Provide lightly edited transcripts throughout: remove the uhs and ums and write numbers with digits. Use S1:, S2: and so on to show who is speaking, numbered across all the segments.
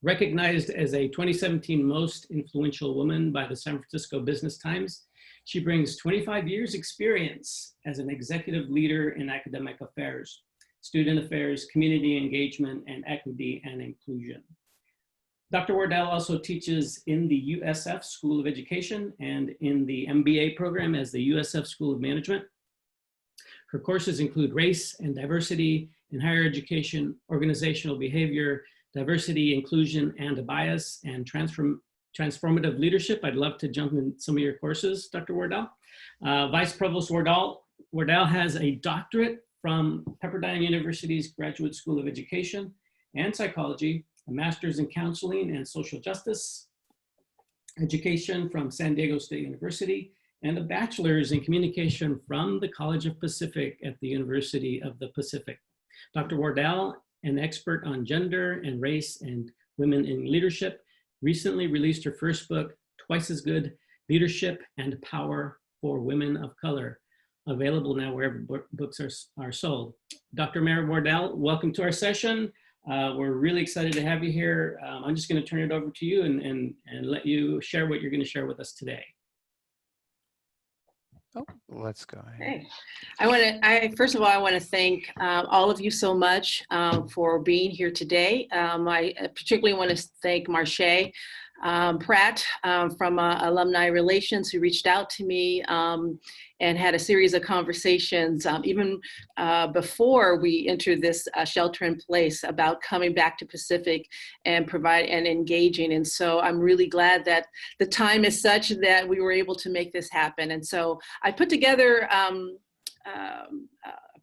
S1: Recognized as a 2017 Most Influential Woman by the San Francisco Business Times, she brings 25 years experience as an executive leader in academic affairs, student affairs, community engagement, and equity and inclusion. Dr. Wardell also teaches in the USF School of Education and in the MBA program as the USF School of Management. Her courses include race and diversity in higher education, organizational behavior, diversity, inclusion, and bias, and transformative leadership. I'd love to jump in some of your courses, Dr. Wardell. Vice Provost Wardell has a doctorate from Pepperdine University's Graduate School of Education and Psychology, a master's in counseling and social justice education from San Diego State University, and a bachelor's in communication from the College of Pacific at the University of the Pacific. Dr. Wardell, an expert on gender and race and women in leadership, recently released her first book, Twice as Good: Leadership and Power for Women of Color, available now wherever books are sold. Dr. Mary Wardell, welcome to our session. We're really excited to have you here. I'm just going to turn it over to you and let you share what you're going to share with us today.
S2: Oh, let's go ahead.
S3: Okay. First of all, I want to thank all of you so much for being here today. I particularly want to thank Marche Pratt from Alumni Relations, who reached out to me and had a series of conversations even before we entered this shelter in place about coming back to Pacific and engaging. And so I'm really glad that the time is such that we were able to make this happen. And so I put together a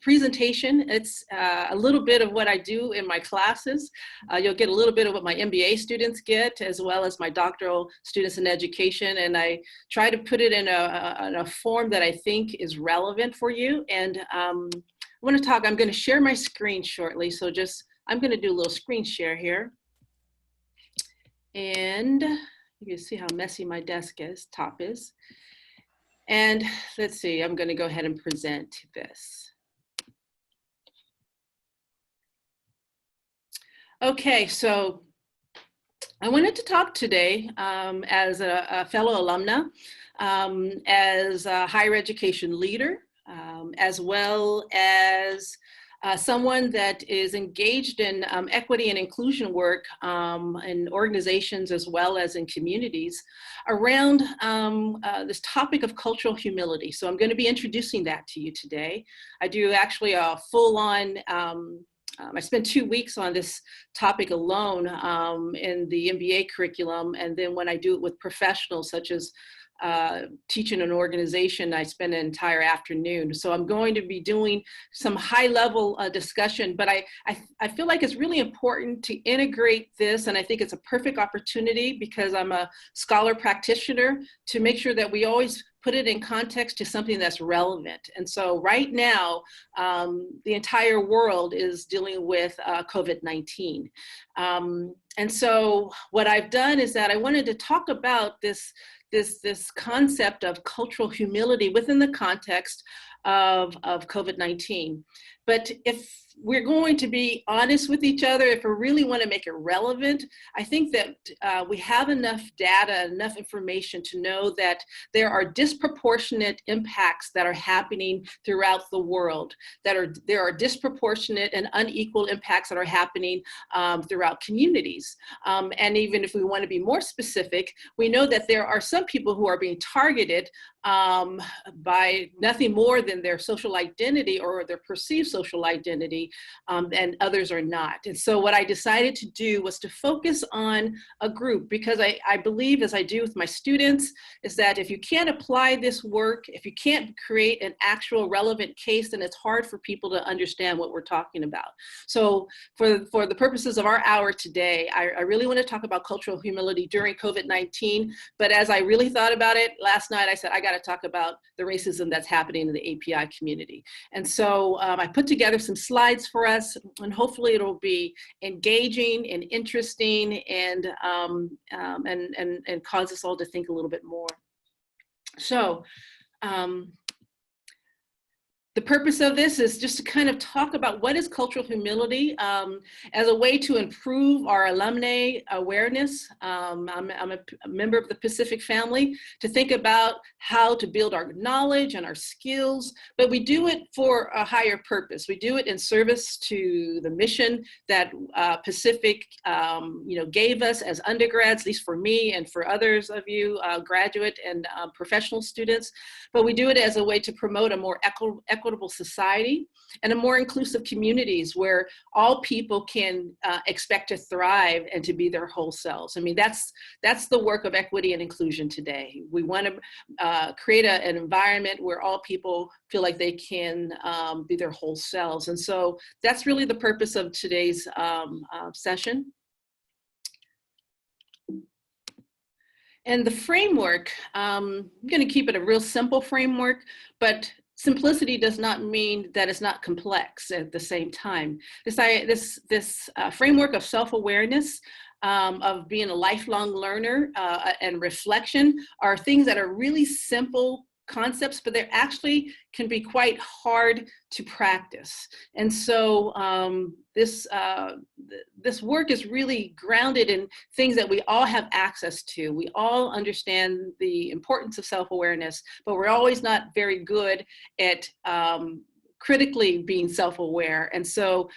S3: presentation. It's a little bit of what I do in my classes. You'll get a little bit of what my MBA students get, as well as my doctoral students in education. And I try to put it in a form that I think is relevant for you. And I'm going to share my screen shortly. So I'm going to do a little screen share here. And you can see how messy my top is. And let's see, I'm going to go ahead and present this. Okay, so I wanted to talk today as a fellow alumna, as a higher education leader, as well as someone that is engaged in equity and inclusion work in organizations as well as in communities around this topic of cultural humility. So I'm going to be introducing that to you today. I do actually a full-on I spent 2 weeks on this topic alone in the MBA curriculum. And then when I do it with professionals, such as teaching an organization, I spend an entire afternoon. So I'm going to be doing some high level discussion, but I feel like it's really important to integrate this. And I think it's a perfect opportunity, because I'm a scholar practitioner, to make sure that we always put it in context to something that's relevant. And so right now, the entire world is dealing with COVID-19. And so what I've done is that I wanted to talk about this concept of cultural humility within the context of COVID-19. But if we're going to be honest with each other, if we really want to make it relevant, I think that we have enough data, enough information to know that there are disproportionate impacts that are happening throughout the world, there are disproportionate and unequal impacts that are happening throughout communities. And even if we want to be more specific, we know that there are some people who are being targeted by nothing more than their social identity or their perceived social identity, and others are not. And so what I decided to do was to focus on a group, because I believe, as I do with my students, is that if you can't apply this work, if you can't create an actual relevant case, then it's hard for people to understand what we're talking about. So for the purposes of our hour today, I really want to talk about cultural humility during COVID-19. But as I really thought about it last night, I said, I got to talk about the racism that's happening in the API community. And so I put together some slides for us, and hopefully it'll be engaging and interesting and cause us all to think a little bit more. So the The purpose of this is just to kind of talk about what is cultural humility as a way to improve our alumni awareness. I'm a member of the Pacific family, to think about how to build our knowledge and our skills, but we do it for a higher purpose. We do it in service to the mission that Pacific gave us as undergrads, at least for me and for others of you graduate and professional students, but we do it as a way to promote a more equitable society and a more inclusive communities where all people can expect to thrive and to be their whole selves. I mean, that's the work of equity and inclusion today. We want to create an environment where all people feel like they can be their whole selves. And so that's really the purpose of today's session. And the framework, I'm going to keep it a real simple framework, but simplicity does not mean that it's not complex at the same time. This framework of self-awareness, of being a lifelong learner and reflection are things that are really simple concepts, but they actually can be quite hard to practice. And so this work is really grounded in things that we all have access to. We all understand the importance of self-awareness, but we're always not very good at critically being self-aware. And so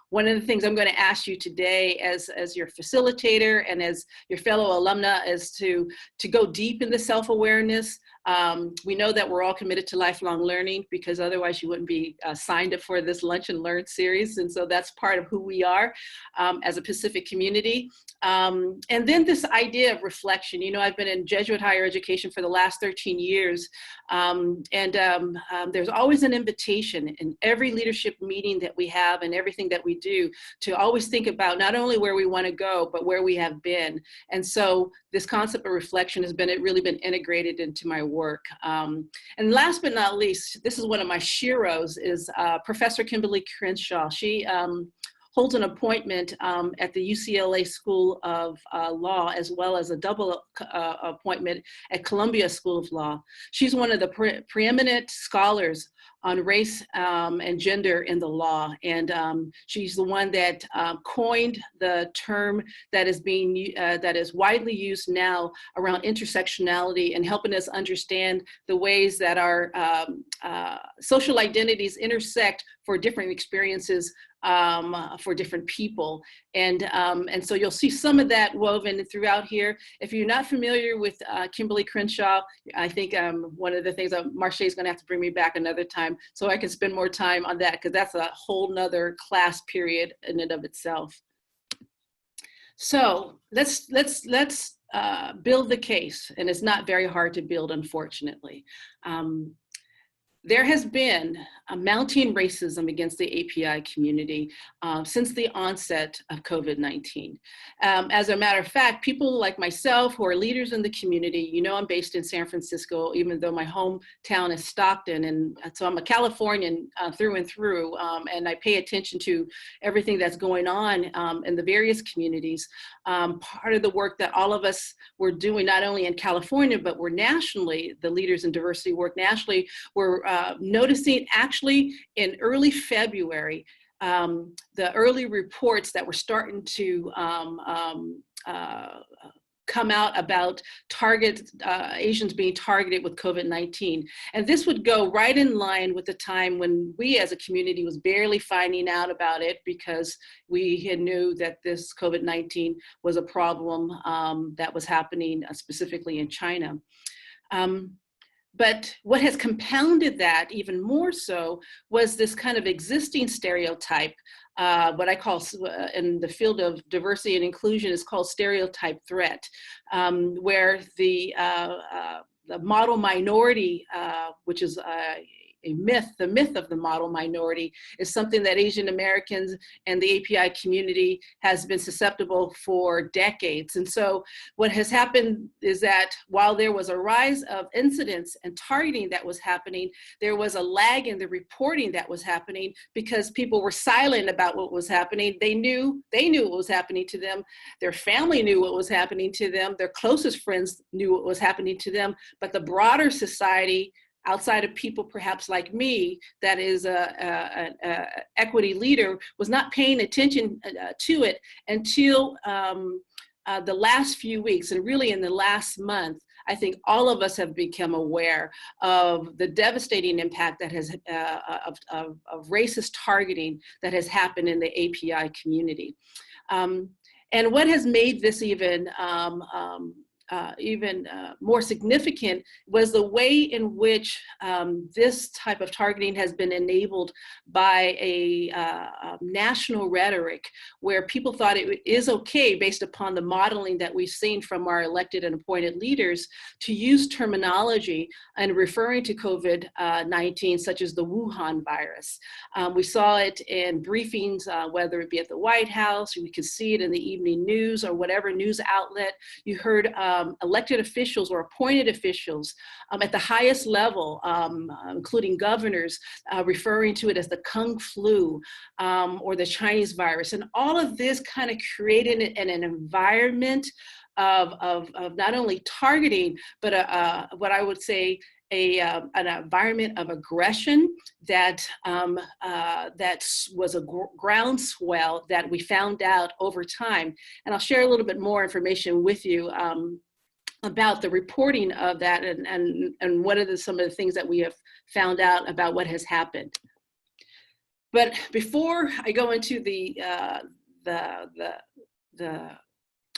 S3: one of the things I'm going to ask you today as your facilitator and as your fellow alumna is to go deep into self-awareness. We know that we're all committed to lifelong learning, because otherwise you wouldn't be signed up for this Lunch and Learn series. And so that's part of who we are as a Pacific community. And then this idea of reflection. You know, I've been in Jesuit higher education for the last 13 years. There's always an invitation in every leadership meeting that we have and everything that we do to always think about not only where we want to go, but where we have been. And so this concept of reflection has really been integrated into my work. And last but not least, this is one of my sheroes, is Professor Kimberly Crenshaw. She holds an appointment at the UCLA School of Law, as well as a double appointment at Columbia School of Law. She's one of the preeminent scholars on race and gender in the law. And she's the one that coined the term that is widely used now around intersectionality and helping us understand the ways that our social identities intersect for different experiences for different people. And so you'll see some of that woven throughout here. If you're not familiar with Kimberly Crenshaw, I think one of the things Marche is gonna have to bring me back another time so I can spend more time on that, because that's a whole nother class period in and of itself. So let's build the case, and it's not very hard to build, unfortunately. There has been a mounting racism against the API community since the onset of COVID-19. As a matter of fact, people like myself who are leaders in the community, you know, I'm based in San Francisco, even though my hometown is Stockton. And so I'm a Californian through and through, and I pay attention to everything that's going on in the various communities. Part of the work that all of us were doing, not only in California, but we're nationally, the leaders in diversity work nationally, were noticing actually in early February, the early reports that were starting to come out about Asians being targeted with COVID-19. And this would go right in line with the time when we as a community was barely finding out about it, because we had knew that this COVID-19 was a problem that was happening specifically in China. But what has compounded that even more so was this kind of existing stereotype, what I call in the field of diversity and inclusion is called stereotype threat, where the model minority, which is a myth, the myth of the model minority, is something that Asian Americans and the API community has been susceptible for decades. And so what has happened is that while there was a rise of incidents and targeting that was happening, there was a lag in the reporting that was happening, because people were silent about what was happening. They knew what was happening to them. Their family knew what was happening to them. Their closest friends knew what was happening to them, but the broader society outside of people perhaps like me, that is a equity leader, was not paying attention to it until the last few weeks, and really in the last month. I think all of us have become aware of the devastating impact that has of racist targeting that has happened in the API community. And what has made this even more significant was the way in which this type of targeting has been enabled by a national rhetoric, where people thought it is okay, based upon the modeling that we've seen from our elected and appointed leaders, to use terminology and referring to COVID-19, such as the Wuhan virus. We saw it in briefings, whether it be at the White House, or we could see it in the evening news or whatever news outlet. You heard elected officials or appointed officials at the highest level, including governors, referring to it as the Kung flu or the Chinese virus. And all of this kind of created an environment of not only targeting, but what I would say an environment of aggression that was a groundswell that we found out over time. And I'll share a little bit more information with you about the reporting of that and what are some of the things that we have found out about what has happened. But before I go into the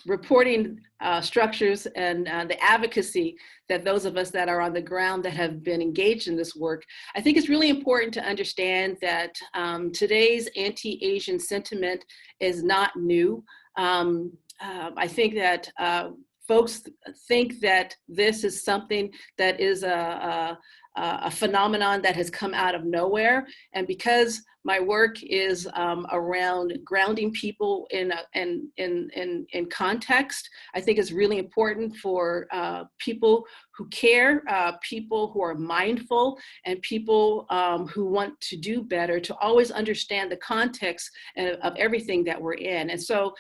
S3: reporting structures and the advocacy that those of us that are on the ground that have been engaged in this work, I think it's really important to understand that today's anti-Asian sentiment is not new. I think that folks think that this is something that is a phenomenon that has come out of nowhere. And because my work is around grounding people in context, I think it's really important for people who care, people who are mindful, and people who want to do better to always understand the context of everything that we're in. And so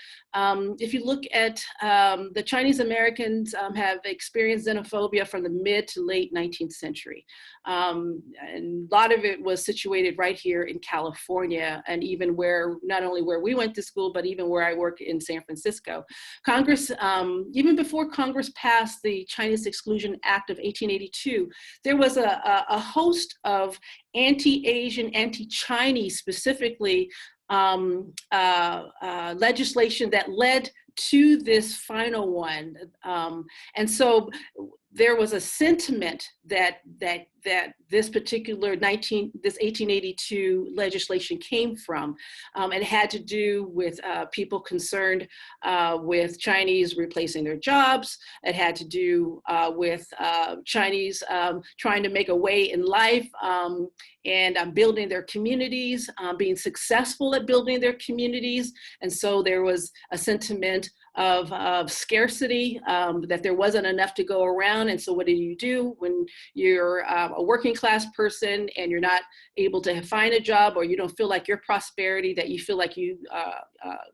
S3: if you look at the Chinese Americans have experienced xenophobia from the mid to late 19th century. And a lot of it was situated right here in California, and even where, not only where we went to school, but even where I work in San Francisco. Congress, even before Congress passed the Chinese Exclusion Act of 1882, there was a host of anti-Asian, anti-Chinese specifically legislation that led to this final one. And so there was a sentiment that this particular 1882 legislation came from. It had to do with people concerned with Chinese replacing their jobs. It had to do with Chinese trying to make a way in life and building their communities, being successful at building their communities. And so there was a sentiment of scarcity, that there wasn't enough to go around. And so what do you do when you're a working class person and you're not able to find a job, or you don't feel like your prosperity that you feel like you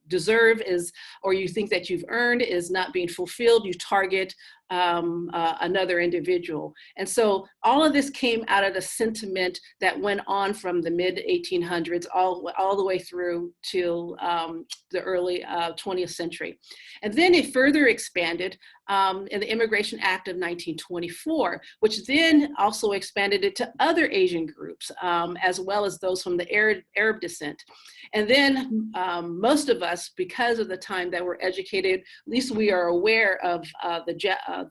S3: deserve is, or you think that you've earned, is not being fulfilled? You target another individual. And so all of this came out of the sentiment that went on from the mid 1800s all the way through till the early 20th century. And then it further expanded in the Immigration Act of 1924, which then also expanded it to other Asian groups, as well as those from the Arab descent. And then most of us, because of the time that we're educated, at least we are aware of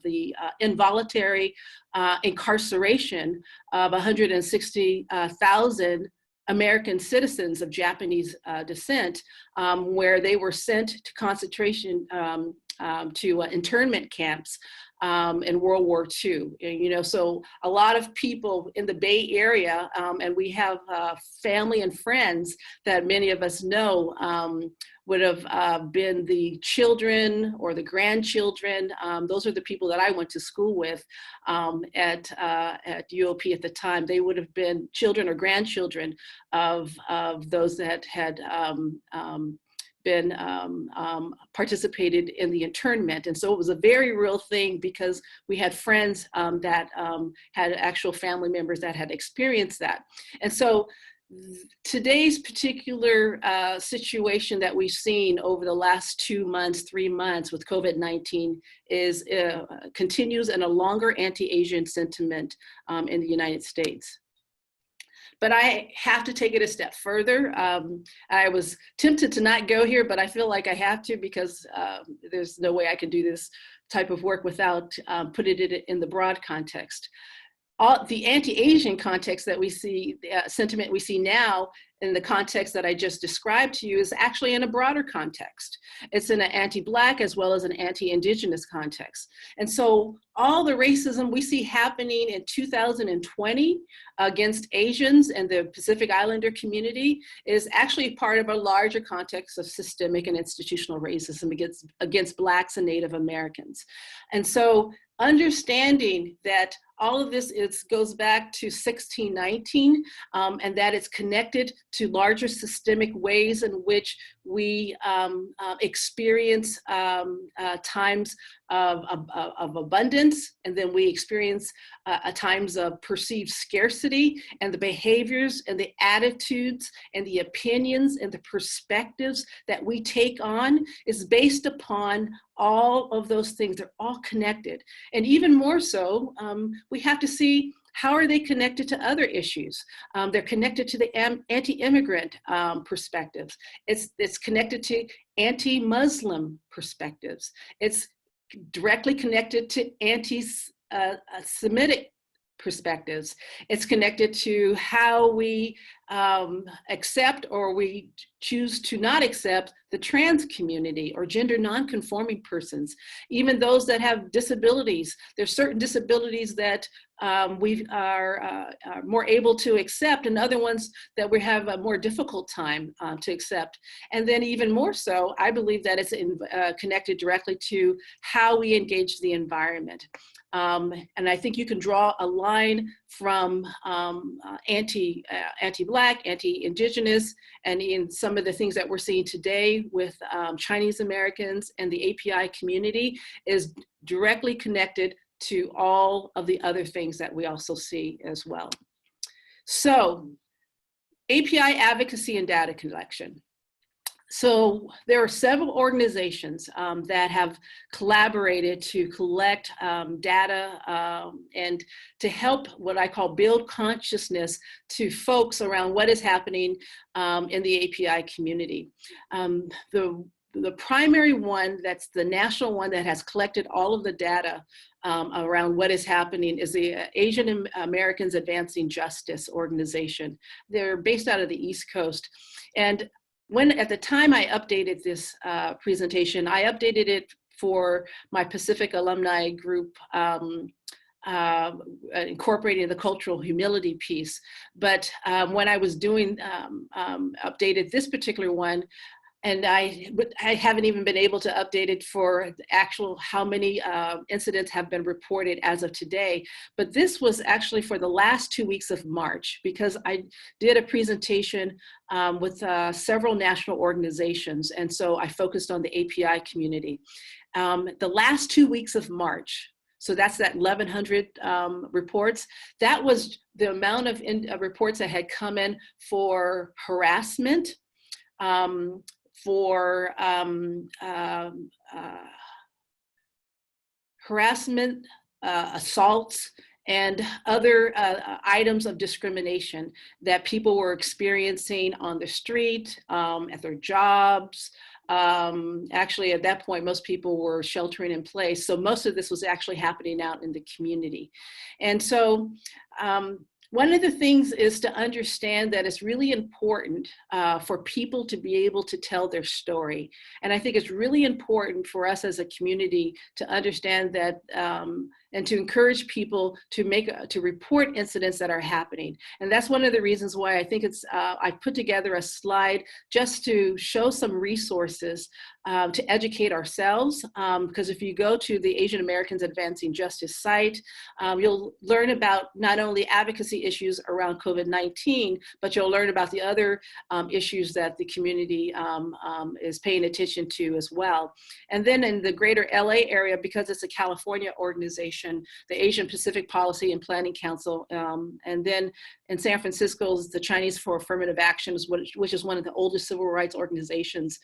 S3: the involuntary incarceration of 160,000 American citizens of Japanese descent, where they were sent to concentration to internment camps in World War II. You know, so a lot of people in the Bay Area, and we have family and friends that many of us know, would have been the children or the grandchildren. Those are the people that I went to school with at UOP at the time. They would have been children or grandchildren of those that had been participated in the internment. And so it was a very real thing because we had friends that had actual family members that had experienced that. And so today's particular situation that we've seen over the last 2 months, 3 months with COVID-19 is continues in a longer anti-Asian sentiment in the United States. But I have to take it a step further. I was tempted to not go here, but I feel like I have to because there's no way I can do this type of work without putting it in the broad context. The anti-Asian context that we see, sentiment we see now in the context that I just described to you is actually in a broader context. It's in an anti-Black as well as an anti-Indigenous context. And so all the racism we see happening in 2020 against Asians and the Pacific Islander community is actually part of a larger context of systemic and institutional racism against Blacks and Native Americans. And so understanding that all of this goes back to 1619 and that it's connected to larger systemic ways in which we experience times of abundance, and then we experience times of perceived scarcity, and the behaviors and the attitudes and the opinions and the perspectives that we take on is based upon all of those things. They're all connected. And even more so, we have to see how are they connected to other issues. They're connected to the anti-immigrant perspectives. It's connected to anti-Muslim perspectives. It's directly connected to anti-Semitic perspectives. It's connected to how we accept or we choose to not accept the trans community or gender non-conforming persons, even those that have disabilities. There's certain disabilities that we are more able to accept and other ones that we have a more difficult time to accept. And then even more so, I believe that it's connected directly to how we engage the environment. And I think you can draw a line from anti-Black, anti-Indigenous, and in some of the things that we're seeing today with Chinese Americans and the API community is directly connected to all of the other things that we also see as well. So API advocacy and data collection. So there are several organizations that have collaborated to collect data and to help what I call build consciousness to folks around what is happening in the API community. The primary one, that's the national one that has collected all of the data around what is happening, is the Asian Americans Advancing Justice organization. They're based out of the East Coast. And at the time I updated this presentation, I updated it for my Pacific alumni group, incorporating the cultural humility piece. But when I was doing, updated this particular one, and I haven't even been able to update it for the actual how many incidents have been reported as of today. But this was actually for the last 2 weeks of March, because I did a presentation with several national organizations. And so I focused on the API community. The last 2 weeks of March, so that's that 1,100 reports. That was the amount of reports that had come in for harassment, for harassment, assaults, and other items of discrimination that people were experiencing on the street, at their jobs. Actually, at that point, most people were sheltering in place. So most of this was actually happening out in the community. And so one of the things is to understand that it's really important for people to be able to tell their story. And I think it's really important for us as a community to understand that and to encourage people to report incidents that are happening. And that's one of the reasons why I think I put together a slide just to show some resources to educate ourselves. Because if you go to the Asian Americans Advancing Justice site, you'll learn about not only advocacy issues around COVID-19, but you'll learn about the other issues that the community is paying attention to as well. And then in the greater LA area, because it's a California organization, the Asian Pacific Policy and Planning Council, and then in San Francisco is the Chinese for Affirmative Action, which is one of the oldest civil rights organizations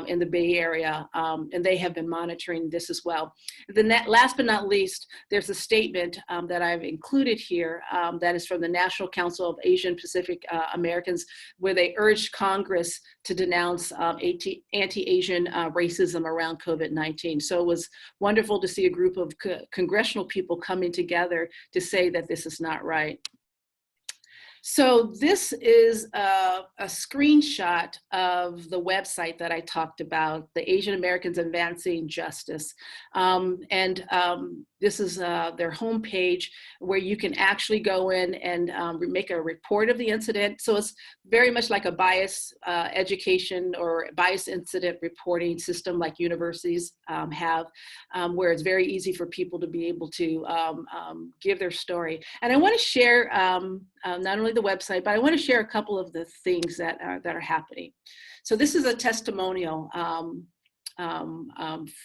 S3: in the Bay Area, and they have been monitoring this as well. Then last but not least, there's a statement that I've included here that is from the National Council of Asian Pacific Americans, where they urged Congress to denounce anti-Asian racism around COVID-19. So it was wonderful to see a group of congressional people coming together to say that this is not right. So this is a screenshot of the website that I talked about, the Asian Americans Advancing Justice. This is their homepage where you can actually go in and make a report of the incident. So it's very much like a bias education or bias incident reporting system like universities have, where it's very easy for people to be able to give their story. And I want to share not only the website, but I want to share a couple of the things that are happening. So this is a testimonial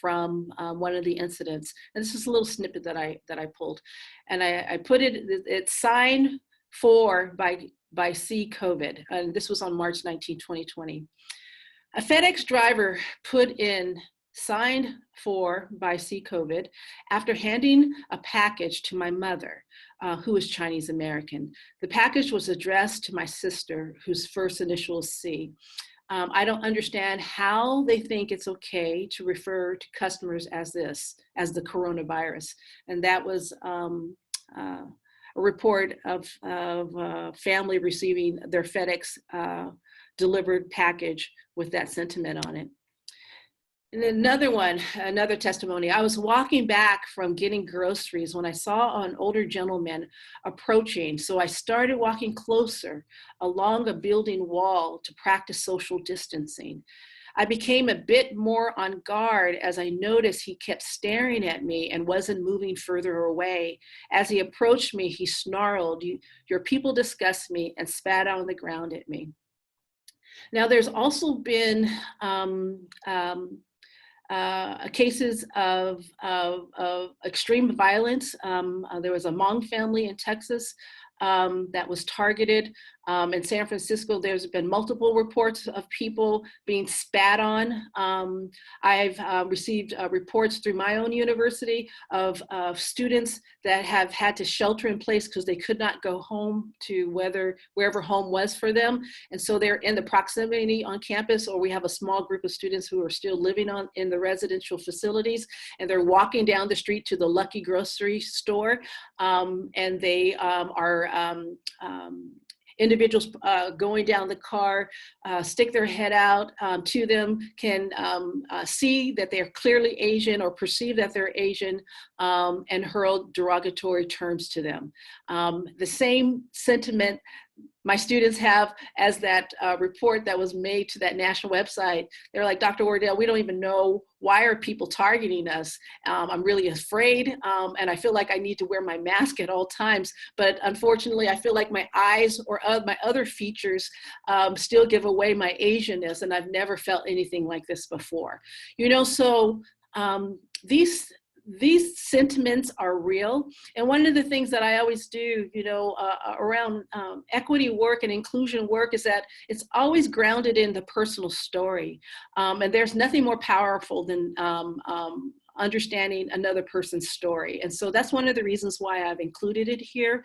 S3: from one of the incidents. And this is a little snippet that I pulled. And I put it's signed for by C COVID. And this was on March 19, 2020. A FedEx driver put in signed for by C COVID after handing a package to my mother, who is Chinese American. The package was addressed to my sister, whose first initial is C. I don't understand how they think it's okay to refer to customers as the coronavirus. And that was a report of family receiving their FedEx delivered package with that sentiment on it. And another testimony. I was walking back from getting groceries when I saw an older gentleman approaching. So I started walking closer along a building wall to practice social distancing. I became a bit more on guard as I noticed he kept staring at me and wasn't moving further away. As he approached me, he snarled, "Your people disgust me," and spat on the ground at me. Now, there's also been cases of extreme violence. There was a Hmong family in Texas that was targeted. In San Francisco, there's been multiple reports of people being spat on. I've received reports through my own university of students that have had to shelter in place because they could not go home to wherever home was for them. And so they're in the proximity on campus, or we have a small group of students who are still living in the residential facilities, and they're walking down the street to the Lucky grocery store, and they are individuals going down the car, stick their head out to them, can see that they're clearly Asian or perceive that they're Asian, and hurl derogatory terms to them. The same sentiment my students have as that report that was made to that national website. They're like, "Dr. Wardell, we don't even know why are people targeting us. I'm really afraid, and I feel like I need to wear my mask at all times. But unfortunately, I feel like my eyes or my other features still give away my Asianness, and I've never felt anything like this before." You know, so these sentiments are real. And one of the things that I always do, you know, around equity work and inclusion work is that it's always grounded in the personal story. And there's nothing more powerful than understanding another person's story. And so that's one of the reasons why I've included it here,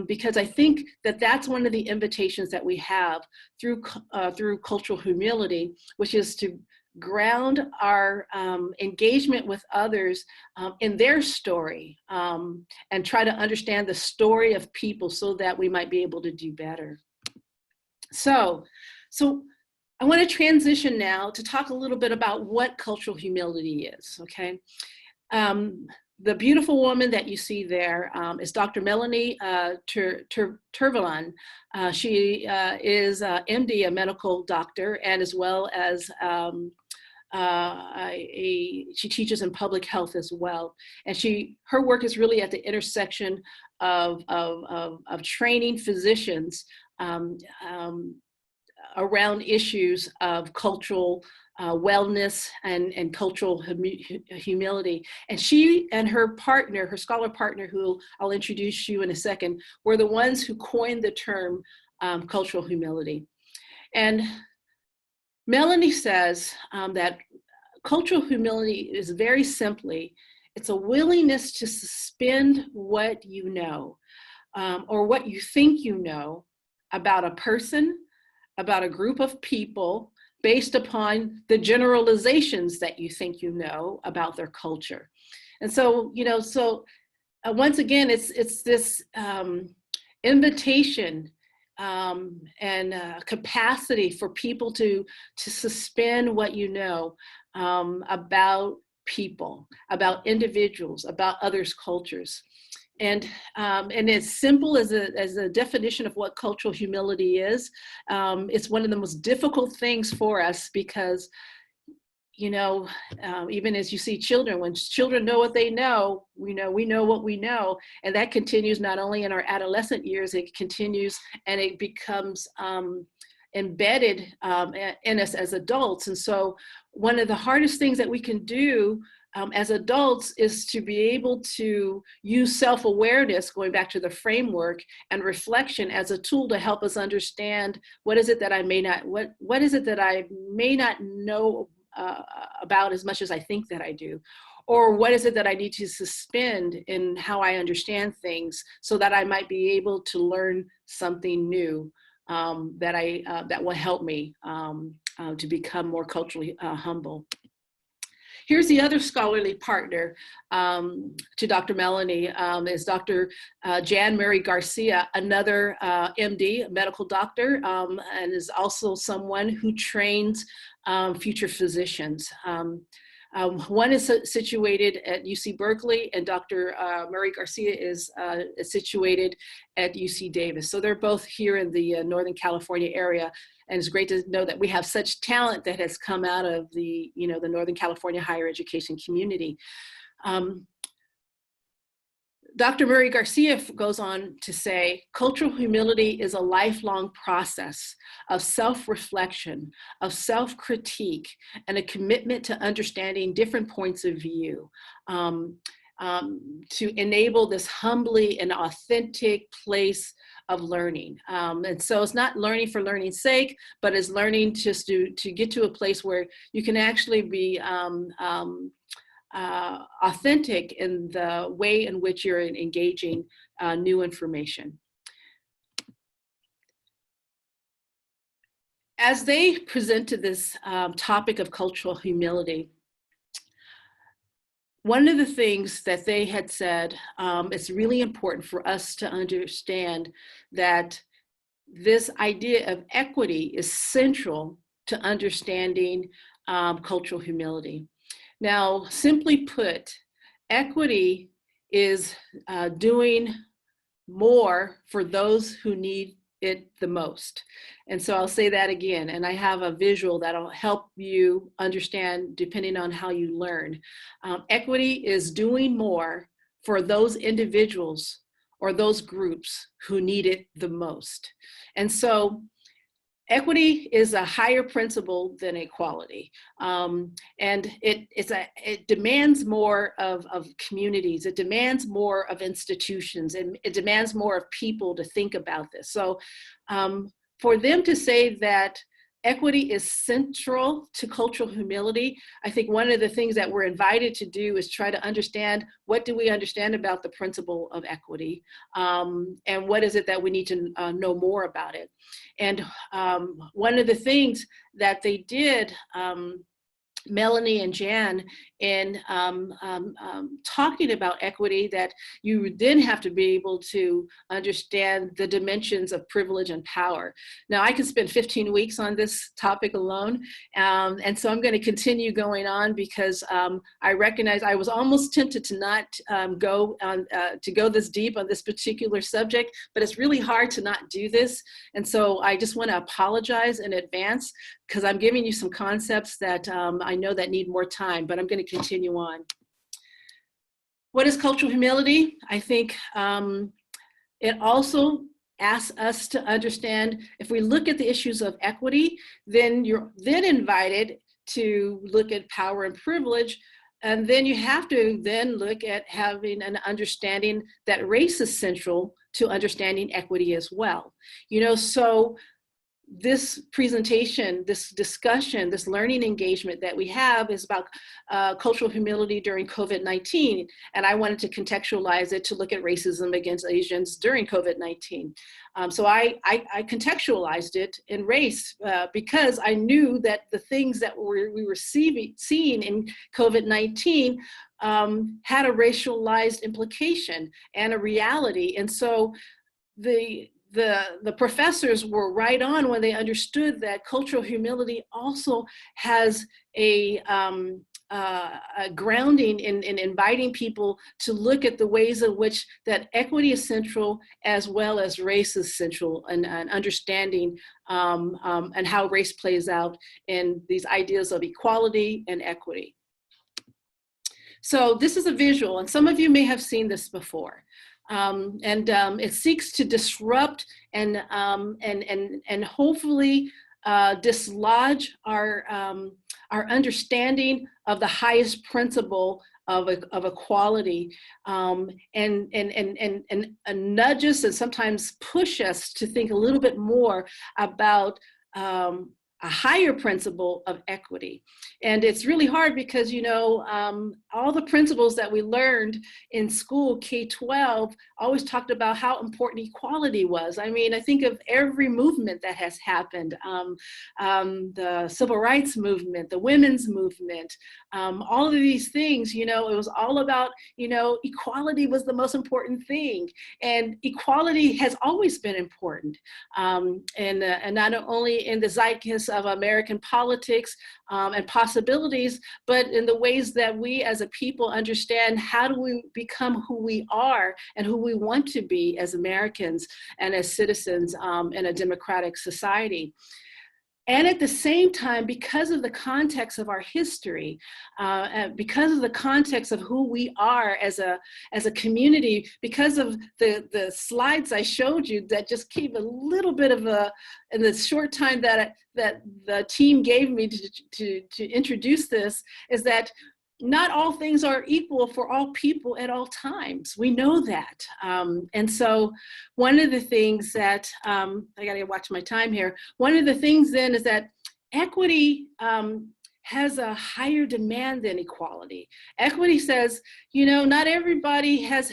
S3: because I think that that's one of the invitations that we have through cultural humility, which is to ground our engagement with others in their story, and try to understand the story of people so that we might be able to do better. So I want to transition now to talk a little bit about what cultural humility is, okay? the beautiful woman that you see there is Dr. Melanie Tervalan. She is MD, a medical doctor, and as well as she teaches in public health as well. And her work is really at the intersection of training physicians around issues of cultural wellness and cultural humility. And she and her partner, her scholar partner, who I'll introduce you in a second, were the ones who coined the term cultural humility. And Melanie says that cultural humility is very simply, it's a willingness to suspend what you know or what you think you know about a person, about a group of people, based upon the generalizations that you think you know about their culture. And so, once again, it's this invitation and capacity for people to suspend what you know about people, about individuals, about others' cultures. And as simple as a definition of what cultural humility is, it's one of the most difficult things for us because, even as you see children, when children know what they know, we know what we know. And that continues not only in our adolescent years, it continues and it becomes embedded in us as adults. And so one of the hardest things that we can do as adults is to be able to use self-awareness, going back to the framework, and reflection as a tool to help us understand what is it that I may not know about as much as I think that I do, or what is it that I need to suspend in how I understand things so that I might be able to learn something new that will help me to become more culturally humble. Here's the other scholarly partner to Dr. Melanie, is Dr. Jan Mary Garcia, another MD, a medical doctor, and is also someone who trains future physicians. One is situated at UC Berkeley, and Dr. Mary Garcia is situated at UC Davis. So they're both here in the Northern California area. And it's great to know that we have such talent that has come out of the Northern California higher education community. Dr. Mary Garcia goes on to say, cultural humility is a lifelong process of self-reflection, of self-critique, and a commitment to understanding different points of view to enable this humbly and authentic place of learning. And so it's not learning for learning's sake, but it's learning just to get to a place where you can actually be authentic in the way in which you're engaging new information. As they presented this topic of cultural humility, one of the things that they had said, it's really important for us to understand that this idea of equity is central to understanding cultural humility. Now, simply put, equity is doing more for those who need it the most. And so I'll say that again, and I have a visual that'll help you understand depending on how you learn. Equity is doing more for those individuals or those groups who need it the most. And so equity is a higher principle than equality. And it demands more of communities, it demands more of institutions, and it demands more of people to think about this. So for them to say that equity is central to cultural humility, I think one of the things that we're invited to do is try to understand, what do we understand about the principle of equity? And what is it that we need to know more about it? And one of the things that they did Melanie and Jan in talking about equity, that you then have to be able to understand the dimensions of privilege and power. Now, I could spend 15 weeks on this topic alone, and so I'm going to continue going on because I recognize I was almost tempted to not go this deep on this particular subject, but it's really hard to not do this. And so I just want to apologize in advance because I'm giving you some concepts that I know that need more time, but I'm going to continue on. What is cultural humility? I think it also asks us to understand, if we look at the issues of equity, then you're then invited to look at power and privilege. And then you have to then look at having an understanding that race is central to understanding equity as well. You know, so this presentation, this discussion, this learning engagement that we have is about cultural humility during COVID-19. And I wanted to contextualize it to look at racism against Asians during COVID-19. So I contextualized it in race because I knew that the things that we were seeing in COVID-19 had a racialized implication and a reality. And so the professors were right on when they understood that cultural humility also has a grounding in inviting people to look at the ways in which that equity is central as well as race is central, and understanding and how race plays out in these ideas of equality and equity. So this is a visual, and some of you may have seen this before. It seeks to disrupt and hopefully dislodge our understanding of the highest principle of equality, and nudge us and sometimes push us to think a little bit more about a higher principle of equity. And it's really hard because, you know, all the principles that we learned in school, K-12, always talked about how important equality was. I mean, I think of every movement that has happened, the civil rights movement, the women's movement, all of these things, you know, it was all about, you know, equality was the most important thing. And equality has always been important. And not only in the zeitgeist of American politics and possibilities, but in the ways that we as a people understand how do we become who we are and who we want to be as Americans and as citizens in a democratic society. And at the same time, because of the context of our history, because of the context of who we are as a community, because of the slides I showed you that just gave a little bit of in the short time that the team gave me to introduce this, is that not all things are equal for all people at all times. We know that. And so one of the things that, I gotta watch my time here. One of the things then is that equity has a higher demand than equality. Equity says, you know, not everybody has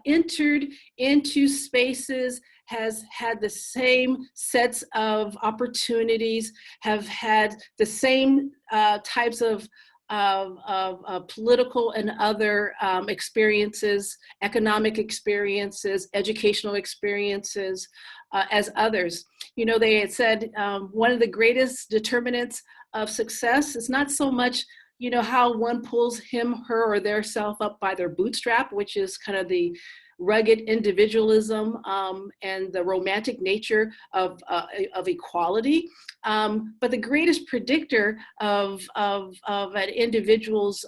S3: entered into spaces, has had the same sets of opportunities, have had the same types of political and other experiences, economic experiences, educational experiences as others. You know, they had said one of the greatest determinants of success is not so much, you know, how one pulls him, her, or their self up by their bootstrap, which is kind of the rugged individualism and the romantic nature of equality. But the greatest predictor of an individual's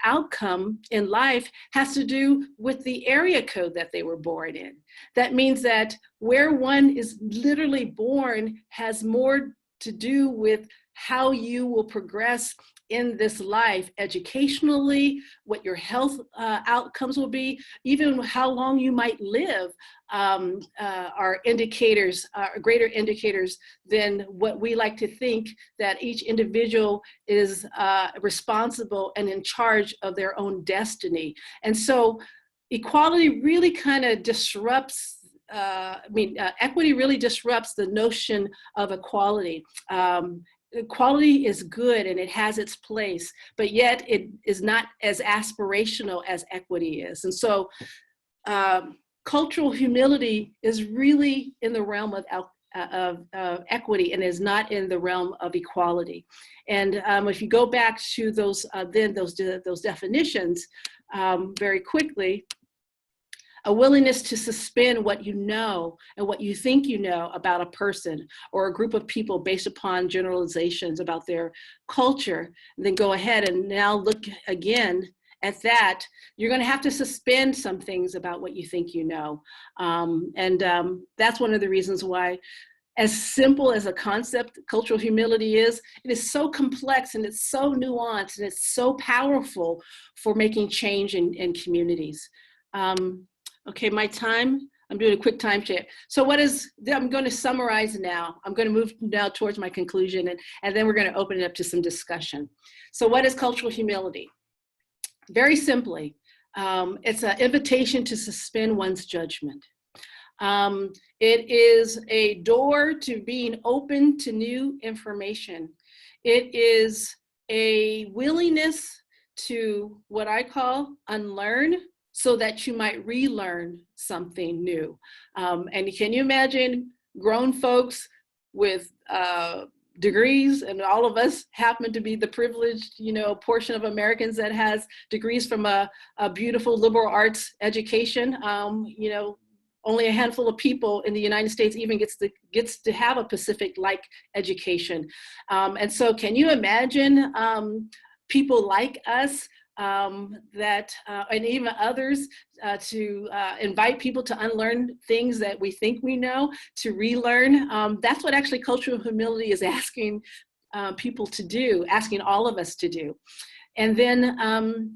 S3: outcome in life has to do with the area code that they were born in. That means that where one is literally born has more to do with how you will progress in this life, educationally, what your health outcomes will be, even how long you might live, are indicators, greater indicators than what we like to think that each individual is responsible and in charge of their own destiny. And so equality really kind of disrupts equity really disrupts the notion of equality. equality is good and it has its place, but yet it is not as aspirational as equity is. And so cultural humility is really in the realm of equity and is not in the realm of equality. And if you go back to those definitions very quickly, a willingness to suspend what you know and what you think you know about a person or a group of people based upon generalizations about their culture, and then go ahead and now look again at that, you're going to have to suspend some things about what you think you know. That's one of the reasons why, as simple as a concept cultural humility is, it is so complex and it's so nuanced and it's so powerful for making change in communities. Okay, my time, I'm doing a quick time check. So I'm going to summarize now. I'm going to move now towards my conclusion, and then we're going to open it up to some discussion. So what is cultural humility? Very simply, it's an invitation to suspend one's judgment. It is a door to being open to new information. It is a willingness to what I call unlearn, so that you might relearn something new. And can you imagine grown folks with degrees, and all of us happen to be the privileged, portion of Americans that has degrees from a beautiful liberal arts education. Only a handful of people in the United States even gets to have a Pacific-like education. And so can you imagine people like us and even others to invite people to unlearn things that we think we know, to relearn. That's what actually cultural humility is asking people to do, asking all of us to do. And then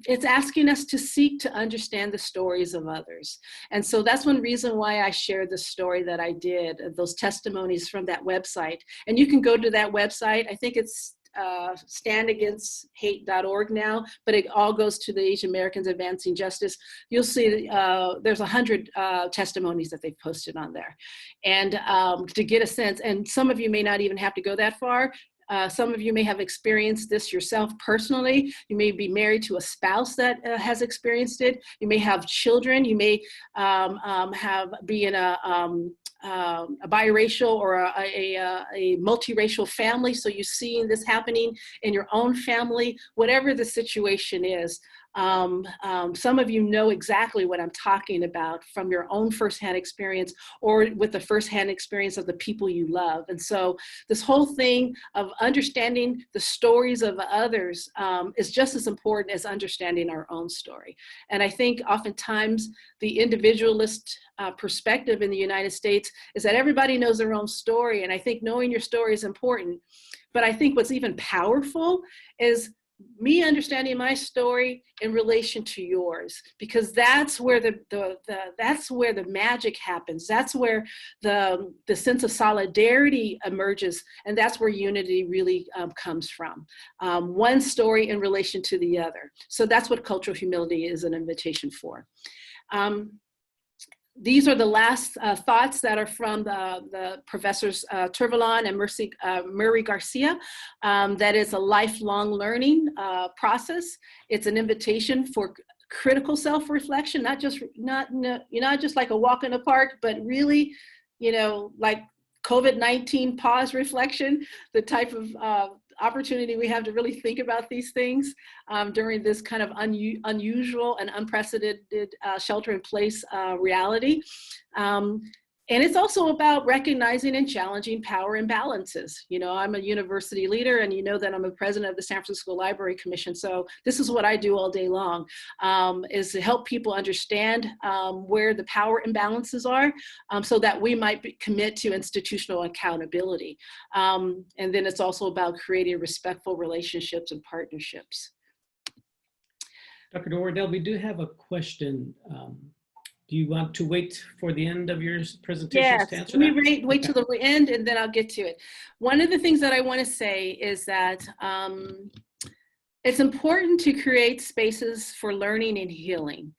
S3: it's asking us to seek to understand the stories of others. And so that's one reason why I shared the story that I did, those testimonies from that website. And you can go to that website. I think it's standagainsthate.org now, but it all goes to the Asian Americans Advancing Justice. You'll see there's 100 testimonies that they've posted on there. And to get a sense, and some of you may not even have to go that far. Some of you may have experienced this yourself personally. You may be married to a spouse that has experienced it. You may have children. You may be in a biracial or a multiracial family. So you're seeing this happening in your own family, whatever the situation is. Some of you know exactly what I'm talking about from your own firsthand experience or with the firsthand experience of the people you love. And so this whole thing of understanding the stories of others is just as important as understanding our own story. And I think oftentimes the individualist perspective in the United States is that everybody knows their own story. And I think knowing your story is important. But I think what's even powerful is me understanding my story in relation to yours, because that's where that's where the magic happens. That's where the sense of solidarity emerges, and that's where unity really comes from. One story in relation to the other. So that's what cultural humility is an invitation for. These are the last thoughts that are from the professors Turvalon and Murray Garcia. That is a lifelong learning process. It's an invitation for critical self-reflection, not just like a walk in the park, but really, like COVID-19 pause reflection, the type of opportunity we have to really think about these things during this kind of unusual and unprecedented shelter-in-place reality. And it's also about recognizing and challenging power imbalances. I'm a university leader, and that I'm a president of the San Francisco Library Commission. So this is what I do all day long, is to help people understand where the power imbalances are, so that we might commit to institutional accountability. And then it's also about creating respectful relationships and partnerships.
S1: Dr. Wardell, we do have a question. Do you want to wait for the end of your presentation to answer that?
S3: Let me wait till the end, and then I'll get to it. One of the things that I want to say is that it's important to create spaces for learning and healing.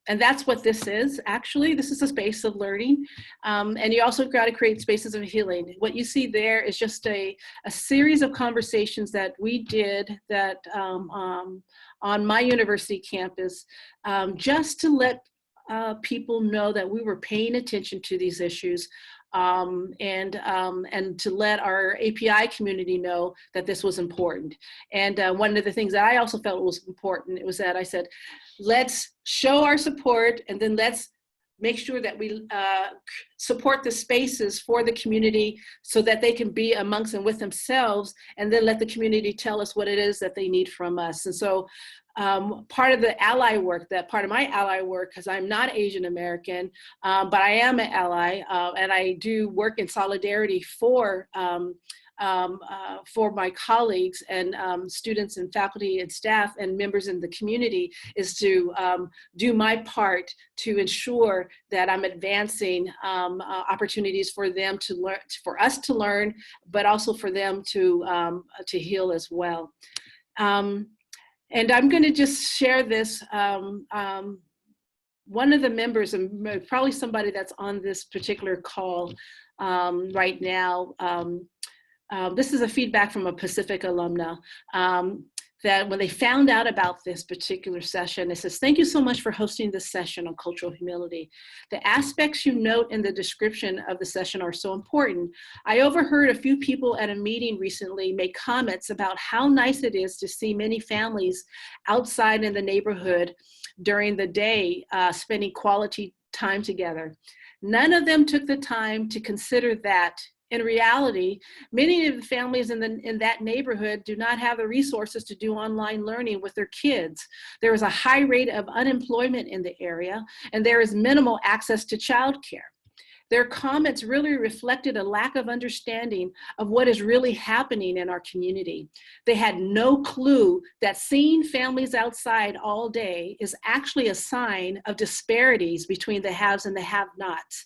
S3: And that's what this is, actually. This is a space of learning. And you also got to create spaces of healing. What you see there is just a series of conversations that we did that on my university campus, just to let people know that we were paying attention to these issues, and to let our API community know that this was important. And one of the things that I also felt was important, it was that I said, let's show our support, and then let's make sure that we support the spaces for the community so that they can be amongst and with themselves, and then let the community tell us what it is that they need from us. And so part of the ally work, that part of my ally work, because I'm not Asian American, but I am an ally, and I do work in solidarity for my colleagues and students and faculty and staff and members in the community, is to do my part to ensure that I'm advancing opportunities for them to learn, for us to learn, but also for them to heal as well. And I'm going to just share this. One of the members, and probably somebody that's on this particular call right now, this is a feedback from a Pacific alumna, that when they found out about this particular session, it says, "Thank you so much for hosting this session on cultural humility. The aspects you note in the description of the session are so important. I overheard a few people at a meeting recently make comments about how nice it is to see many families outside in the neighborhood during the day, spending quality time together. None of them took the time to consider that in reality, many of the families in that neighborhood do not have the resources to do online learning with their kids. There is a high rate of unemployment in the area, and there is minimal access to childcare. Their comments really reflected a lack of understanding of what is really happening in our community. They had no clue that seeing families outside all day is actually a sign of disparities between the haves and the have-nots.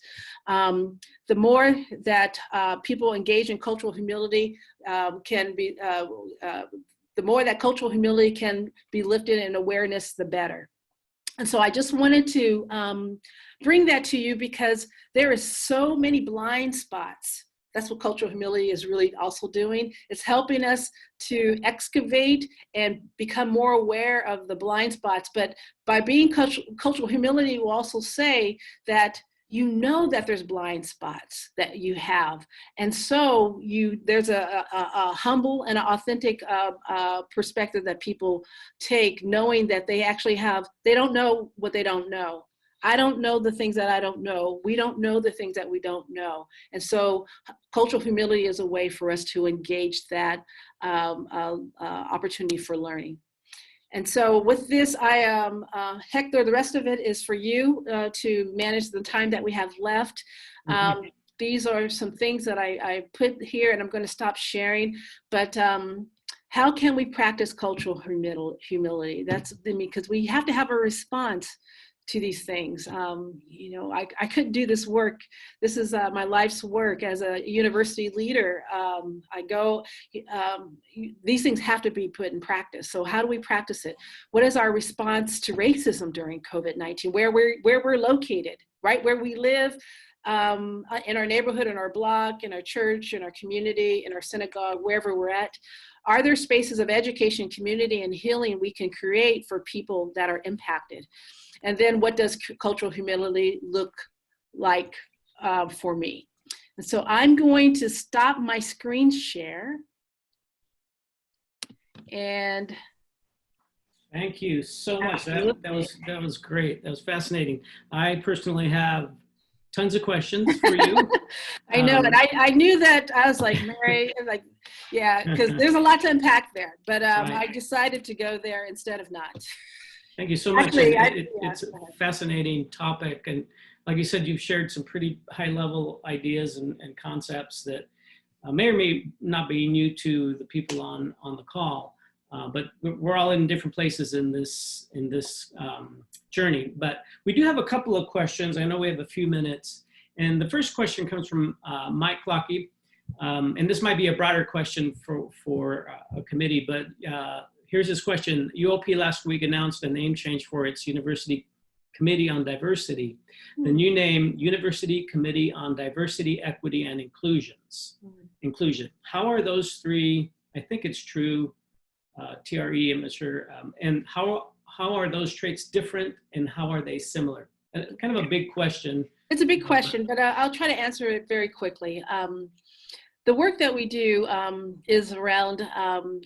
S3: The more that people engage in cultural humility the more that cultural humility can be lifted in awareness, the better. And so I just wanted to bring that to you, because there is so many blind spots. That's what cultural humility is really also doing. It's helping us to excavate and become more aware of the blind spots. But by being cultural humility will also say that you know that there's blind spots that you have. And so there's a humble and an authentic perspective that people take, knowing that they actually they don't know what they don't know. I don't know the things that I don't know. We don't know the things that we don't know. And so cultural humility is a way for us to engage that opportunity for learning. And so with this, Hector, the rest of it is for you to manage the time that we have left. These are some things that I put here, and I'm going to stop sharing. But how can we practice cultural humility? That's because we have to have a response to these things. I couldn't do this work. This is my life's work as a university leader. These things have to be put in practice. So how do we practice it? What is our response to racism during COVID-19? Where we're located, right? Where we live, in our neighborhood, in our block, in our church, in our community, in our synagogue, wherever we're at. Are there spaces of education, community, and healing we can create for people that are impacted? And then what does cultural humility look like for me? And so I'm going to stop my screen share. And
S1: thank you so much. That was great. That was fascinating. I personally have tons of questions for you.
S3: I know, and I knew that. I was like, Mary, like, yeah, because there's a lot to unpack there. But I decided to go there instead of not.
S1: Thank you so much.
S3: Actually,
S1: it's a fascinating topic. And like you said, you've shared some pretty high level ideas and concepts that may or may not be new to the people on the call. But we're all in different places in this journey. But we do have a couple of questions. I know we have a few minutes. And the first question comes from Mike Clockey. And this might be a broader question for a committee, but here's his question. UOP last week announced a name change for its university Committee on Diversity, the new name University Committee on Diversity, Equity, and Inclusion. How are those three, I think it's true, TRE, I'm not sure, and how are those traits different and how are they similar? Kind of a big question.
S3: It's a big question, but I'll try to answer it very quickly. The work that we do is around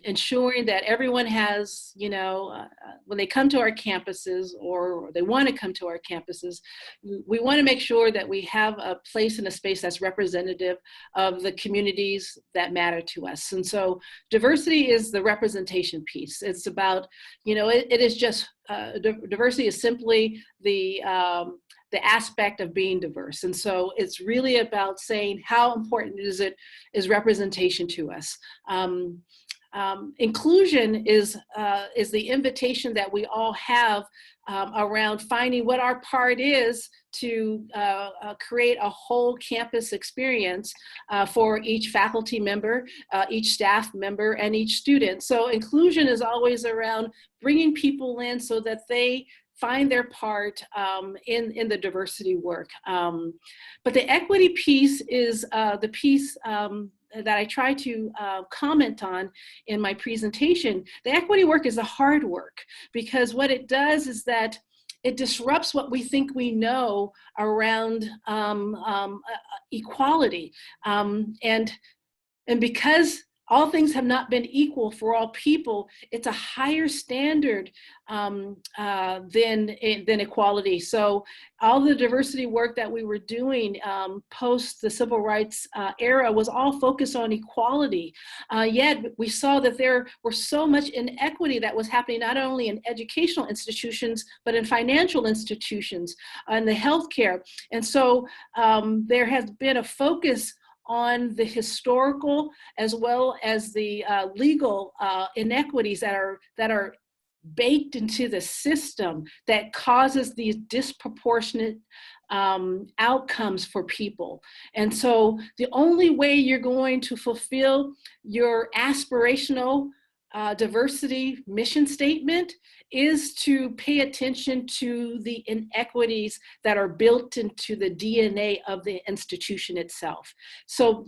S3: ensuring that everyone has, when they come to our campuses or they want to come to our campuses, we want to make sure that we have a place and a space that's representative of the communities that matter to us. And so diversity is the representation piece. It's about, it is just, diversity is simply the aspect of being diverse. And so it's really about saying how important is representation to us. Inclusion is the invitation that we all have around finding what our part is to create a whole campus experience for each faculty member, each staff member, and each student. So inclusion is always around bringing people in so that they find their part in the diversity work. But the equity piece is the piece that I try to comment on in my presentation. The equity work is the hard work, because what it does is that it disrupts what we think we know around equality. And because all things have not been equal for all people, it's a higher standard than equality. So all the diversity work that we were doing post the civil rights era was all focused on equality. Yet we saw that there were so much inequity that was happening not only in educational institutions, but in financial institutions and the healthcare. And so there has been a focus on the historical as well as the legal inequities that are baked into the system that causes these disproportionate outcomes for people. And so the only way you're going to fulfill your aspirational diversity mission statement is to pay attention to the inequities that are built into the DNA of the institution itself. So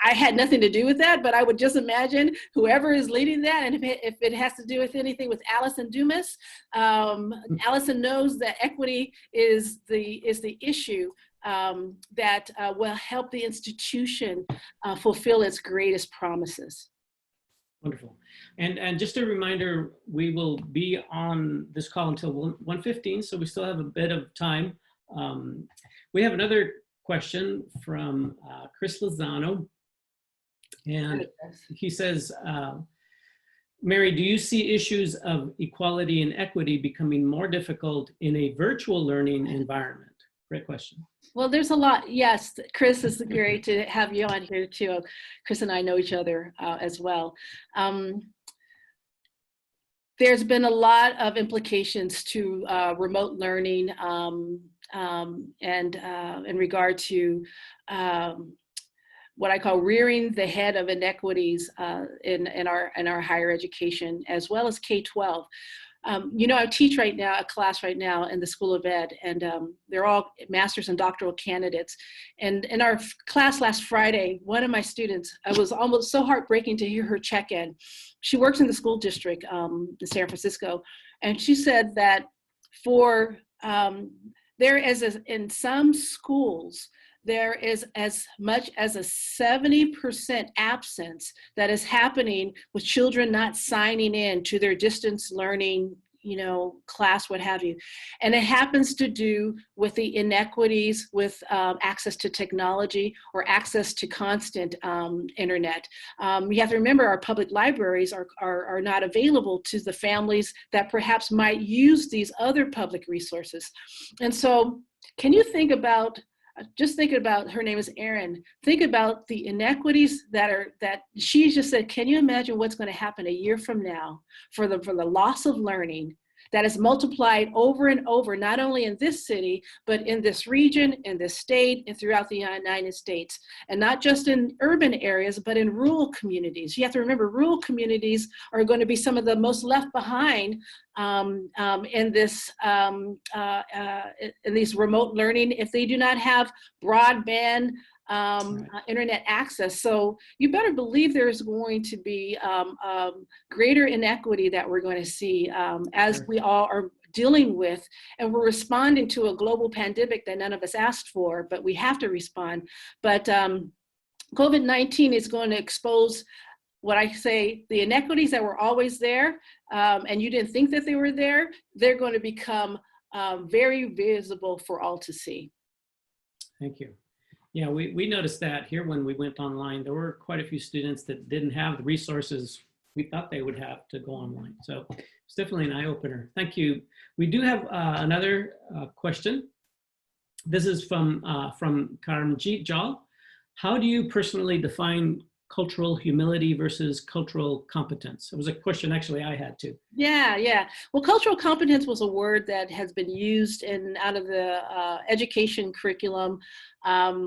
S3: I had nothing to do with that, but I would just imagine whoever is leading that, and if it has to do with anything with Allison Dumas, Allison knows that equity is the issue that will help the institution fulfill its greatest promises.
S1: Wonderful. And just a reminder, we will be on this call until 1:15, so we still have a bit of time. We have another question from Chris Lozano, and he says, Mary, do you see issues of equality and equity becoming more difficult in a virtual learning environment? Great question.
S3: Well, there's a lot. Yes, Chris, it's great to have you on here too. Chris and I know each other as well. There's been a lot of implications to remote learning and in regard to what I call rearing the head of inequities in our higher education, as well as K-12. I teach right now, a class right now in the School of Ed, and they're all master's and doctoral candidates. And in our class last Friday, one of my students, it was almost so heartbreaking to hear her check in. She works in the school district in San Francisco, and she said that in some schools, there is as much as a 70% absence that is happening with children not signing in to their distance learning, class, what have you. And it happens to do with the inequities with access to technology or access to constant internet. You have to remember our public libraries are not available to the families that perhaps might use these other public resources. And so can you think about, just thinking about, her name is Erin, think about the inequities that she just said, can you imagine what's going to happen a year from now for the loss of learning that is multiplied over and over, not only in this city, but in this region, in this state, and throughout the United States. And not just in urban areas, but in rural communities. You have to remember, rural communities are going to be some of the most left behind in this in these remote learning if they do not have broadband internet access. So you better believe there's going to be greater inequity that we're going to see as we all are dealing with, and we're responding to a global pandemic that none of us asked for, but we have to respond. But COVID-19 is going to expose what I say, the inequities that were always there, and you didn't think that they were there, they're going to become very visible for all to see.
S1: Thank you. Yeah, we noticed that here when we went online. There were quite a few students that didn't have the resources we thought they would have to go online. So it's definitely an eye-opener. Thank you. We do have another question. This is from Karamjit Jal. How do you personally define cultural humility versus cultural competence? It was a question actually I had too.
S3: Yeah. Well, cultural competence was a word that has been used out of the education curriculum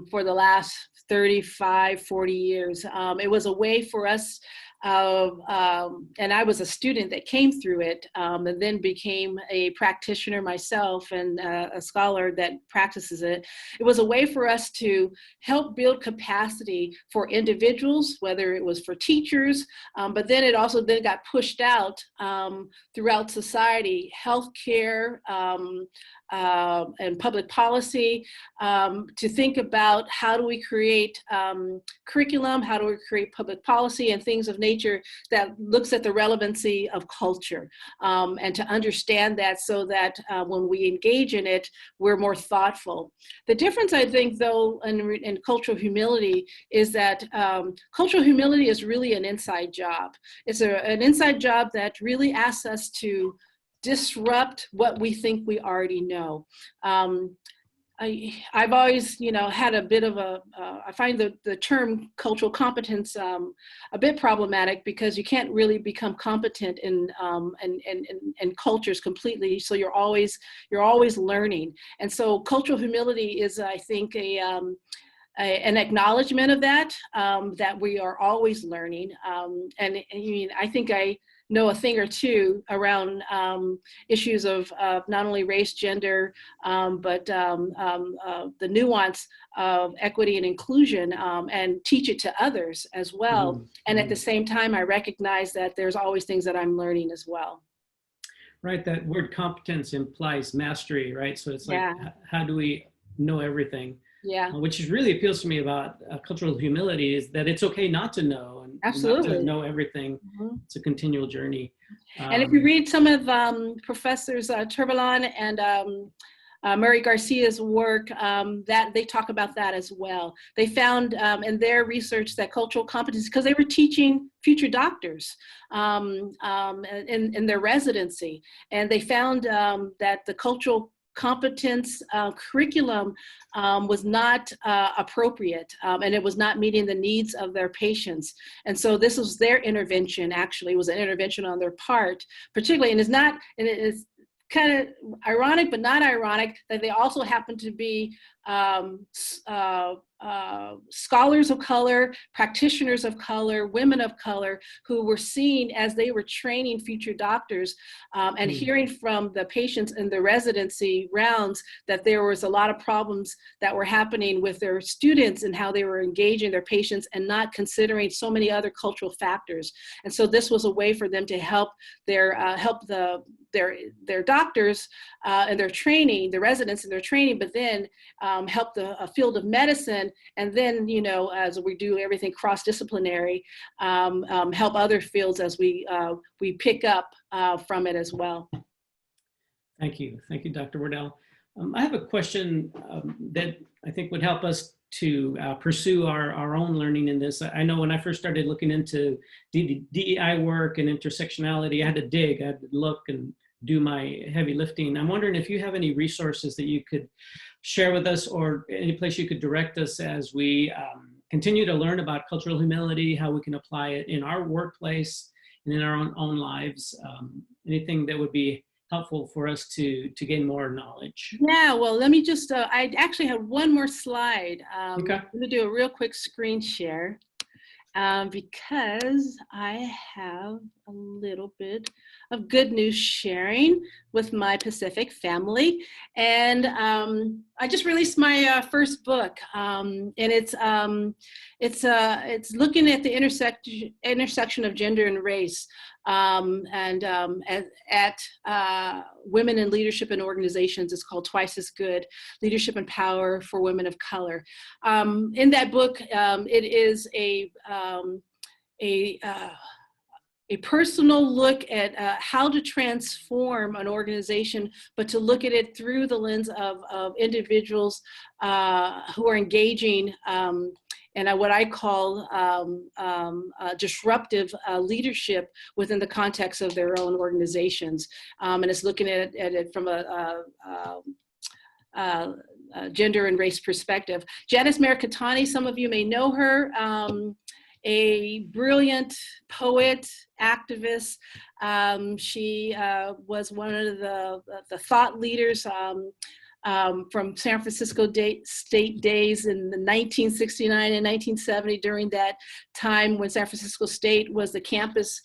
S3: for the last 35, 40 years. It was a way for us and I was a student that came through it and then became a practitioner myself and a scholar that practices it. It was a way for us to help build capacity for individuals, whether it was for teachers, but then it also then got pushed out throughout society, healthcare, and public policy, to think about how do we create curriculum, how do we create public policy and things of nature that looks at the relevancy of culture, and to understand that so that when we engage in it, we're more thoughtful. The difference, I think, though, in cultural humility is that cultural humility is really an inside job. It's an inside job that really asks us to disrupt what we think we already know. I've always, had a bit of I find the term cultural competence a bit problematic because you can't really become competent in cultures completely. So you're always learning. And so cultural humility is, I think, an acknowledgement of that, that we are always learning. And I think I know a thing or two around issues of not only race, gender, but the nuance of equity and inclusion, and teach it to others as well. Mm-hmm. And at the same time, I recognize that there's always things that I'm learning as well.
S1: Right, that word competence implies mastery, right? So it's like, how do we know everything?
S3: Yeah.
S1: Which really appeals to me about cultural humility is that it's okay not to know and
S3: absolutely
S1: not to know everything. Mm-hmm. It's a continual journey.
S3: And if you read some of Professors Turbalan and Murray Garcia's work, that they talk about that as well. They found in their research that cultural competence, because they were teaching future doctors in their residency, and they found that the cultural competence curriculum was not appropriate, and it was not meeting the needs of their patients. And so this was their intervention, actually. It was an intervention on their part, particularly, and it is kind of ironic, but not ironic, that they also happen to be scholars of color, practitioners of color, women of color, who were seen as they were training future doctors, and hearing from the patients in the residency rounds that there was a lot of problems that were happening with their students and how they were engaging their patients and not considering so many other cultural factors. And so this was a way for them to help their doctors and their training, the residents in their training, but then help the field of medicine, and then, as we do everything cross-disciplinary, help other fields as we pick up from it as well.
S1: Thank you, Dr. Wardell. I have a question that I think would help us to pursue our own learning in this. I know when I first started looking into DEI work and intersectionality, I had to dig, I had to look and do my heavy lifting. I'm wondering if you have any resources that you could share with us, or any place you could direct us as we continue to learn about cultural humility, how we can apply it in our workplace and in our own lives. Anything that would be helpful for us to gain more knowledge.
S3: Yeah, well, let me just, I actually have one more slide.
S1: Okay.
S3: I'm going to do a real quick screen share because I have a little bit of good news sharing with my Pacific family. And I just released my first book, and it's looking at the intersection of gender and race, at women in leadership and organizations. It's called Twice as Good: Leadership and Power for Women of Color. In that book, it is a personal look at how to transform an organization, but to look at it through the lens of individuals who are engaging in what I call disruptive leadership within the context of their own organizations. And it's looking at it from a gender and race perspective. Janice Mercatani, some of you may know her. A brilliant poet, activist. She was one of the thought leaders from San Francisco State days in the 1969 and 1970, during that time when San Francisco State was the campus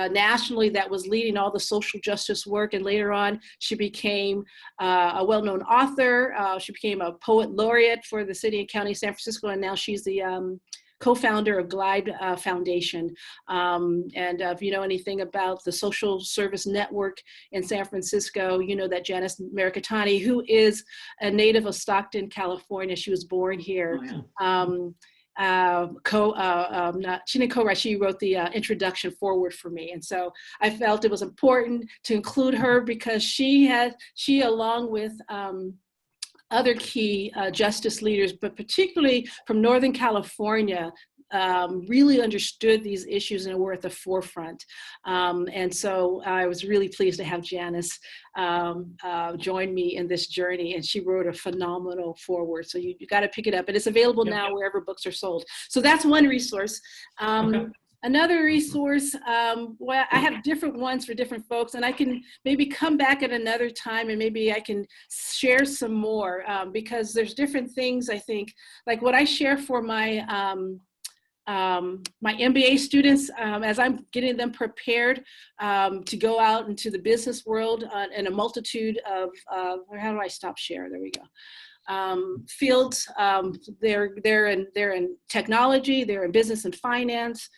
S3: nationally that was leading all the social justice work. And later on, she became a well-known author. She became a poet laureate for the city and county of San Francisco, and now she's the co-founder of Glide Foundation. And if you know anything about the social service network in San Francisco, you know that Janice Mercatani, who is a native of Stockton, California, she was born here. Oh, yeah. She didn't co-write, she wrote the introduction forward for me. And so I felt it was important to include her because she along with other key justice leaders, but particularly from Northern California, really understood these issues and were at the forefront. And so I was really pleased to have Janice join me in this journey, and she wrote a phenomenal foreword. So you got to pick it up, and it's available now wherever books are sold. So that's one resource. Okay. Another resource, well, I have different ones for different folks, and I can maybe come back at another time and maybe I can share some more because there's different things, I think, like what I share for my my MBA students as I'm getting them prepared to go out into the business world in a multitude of, how do I stop share? There we go. Fields. They're in technology, they're in business and finance.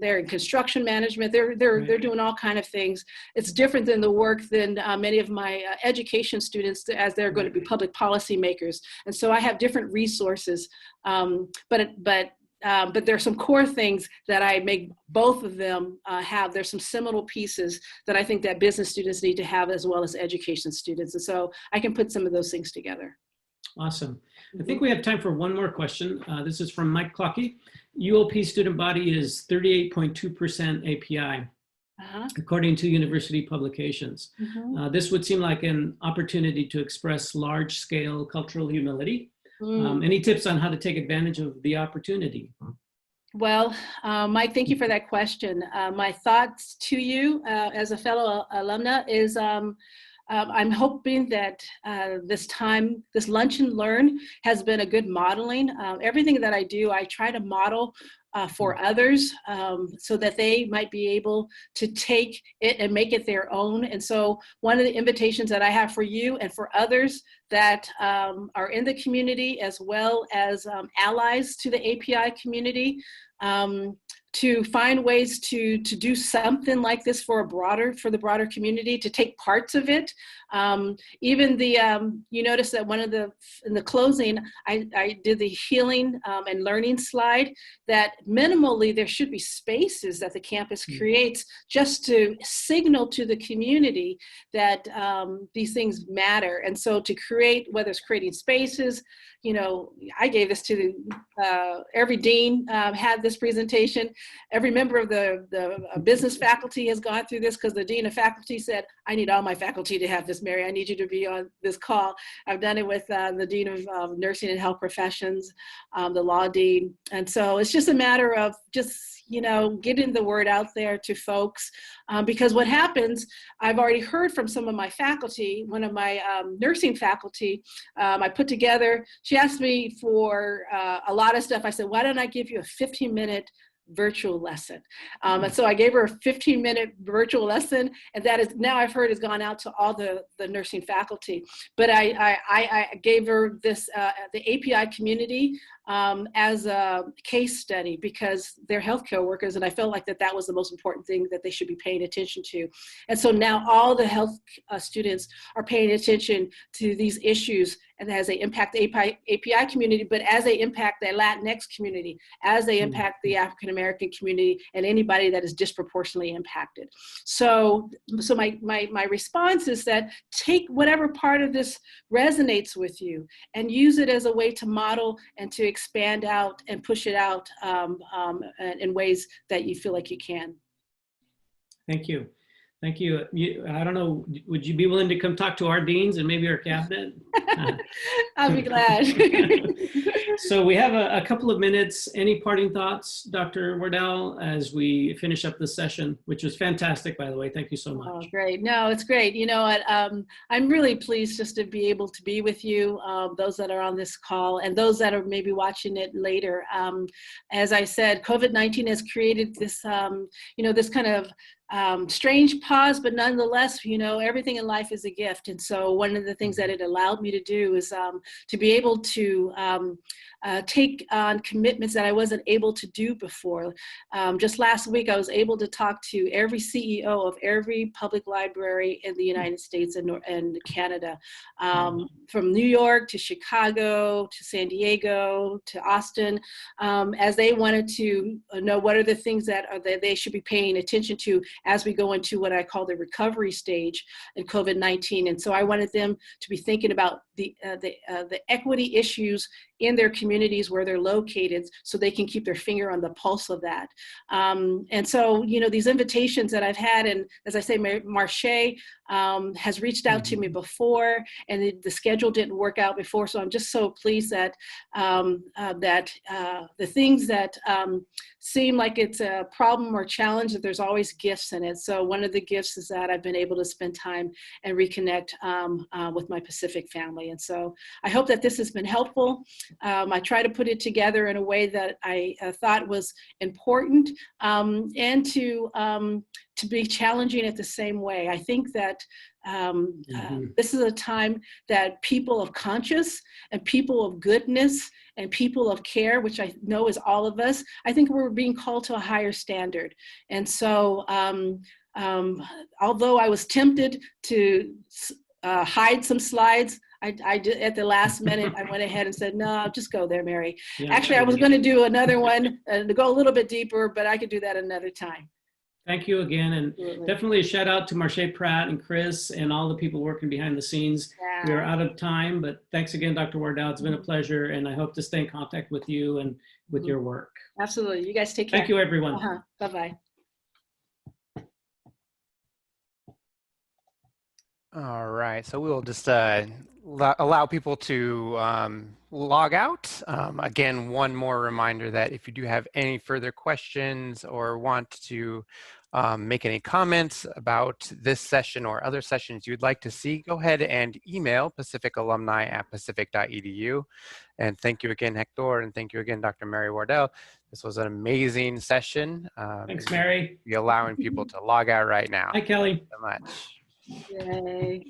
S3: They're in construction management. They're doing all kind of things. It's different than the work than many of my education students, as they're going to be public policy makers. And so I have different resources, but there's some core things that I make both of them have. There's some seminal pieces that I think that business students need to have as well as education students. And so I can put some of those things together.
S1: Awesome. I think we have time for one more question. This is from Mike Clockey. UOP student body is 38.2% API, according to university publications. This would seem like an opportunity to express large-scale cultural humility. Any tips on how to take advantage of the opportunity?
S3: Well, Mike, thank you for that question. My thoughts to you as a fellow alumna is I'm hoping that this lunch and learn has been a good modeling. Everything that I do, I try to model for others so that they might be able to take it and make it their own. And so one of the invitations that I have for you and for others that are in the community, as well as allies to the API community, to find ways to do something like this for the broader community, to take parts of it. Even you notice that in the closing, I did the healing and learning slide, that minimally there should be spaces that the campus creates just to signal to the community that these things matter. And so to create, whether it's creating spaces, I gave this to every dean had this presentation, every member of the business faculty has gone through this, because the dean of faculty said, I need all my faculty to have this, Mary. I need you to be on this call. I've done it with the dean of nursing and health professions, the law dean. And so it's just a matter of just, you know, getting the word out there to folks, because what happens, I've already heard from some of my faculty. One of my nursing faculty, I put together, she asked me for a lot of stuff. I said, why don't I give you a 15-minute virtual lesson? And so I gave her a 15-minute virtual lesson, and that is now, I've heard, has gone out to all the nursing faculty. But I gave her this, the API community, as a case study, because they're healthcare workers, and I felt like that was the most important thing that they should be paying attention to. And so now all the health students are paying attention to these issues, and as they impact the API community, but as they impact the Latinx community, as they impact the African American community, and anybody that is disproportionately impacted. So my response is that take whatever part of this resonates with you and use it as a way to model and to expand out and push it out in ways that you feel like you can.
S1: Thank you. Thank you. I don't know, would you be willing to come talk to our deans and maybe our cabinet?
S3: I'll be glad.
S1: So we have a couple of minutes. Any parting thoughts, Dr. Wardell, as we finish up this session, which was fantastic, by the way. Thank you so much.
S3: Oh, great. No, it's great. You know what? I'm really pleased just to be able to be with you, those that are on this call and those that are maybe watching it later. As I said, COVID-19 has created this, you know, this kind of strange pause, but nonetheless, you know, everything in life is a gift. And so one of the things that it allowed me to do is to be able to take on commitments that I wasn't able to do before. Just last week, I was able to talk to every CEO of every public library in the United States and Canada, from New York to Chicago to San Diego to Austin, as they wanted to know what are the things that they should be paying attention to as we go into what I call the recovery stage in COVID-19. And so I wanted them to be thinking about the equity issues in their communities where they're located, so they can keep their finger on the pulse of that. And so, you know, these invitations that I've had, and as I say, Marche has reached out to me before, and the schedule didn't work out before. So I'm just so pleased that the things that seem like it's a problem or challenge, that there's always gifts in it. So one of the gifts is that I've been able to spend time and reconnect with my Pacific family. And so I hope that this has been helpful. I try to put it together in a way that I thought was important, and to be challenging at the same way. I think that this is a time that people of conscience and people of goodness and people of care, which I know is all of us, I think we're being called to a higher standard. And so although I was tempted to hide some slides, I did, at the last minute, I went ahead and said, no, just go there, Mary. Yeah, actually, I was going to do another one to go a little bit deeper, but I could do that another time.
S1: Thank you again. And definitely a shout out to Marche Pratt and Chris and all the people working behind the scenes. Yeah. We are out of time, but thanks again, Dr. Wardell. It's been a pleasure, and I hope to stay in contact with you and with your work.
S3: Absolutely. You guys take care.
S1: Thank you, everyone.
S3: Bye-bye.
S2: All right, so we will just allow people to log out. Again, one more reminder that if you do have any further questions or want to make any comments about this session or other sessions you'd like to see, go ahead and email pacificalumni@pacific.edu. And thank you again, Hector, and thank you again, Dr. Mary Wardell. This was an amazing session.
S1: Thanks, Mary.
S2: We're allowing people to log out right now.
S1: Hi, Kelly.
S2: Thank you so much.
S3: Yay.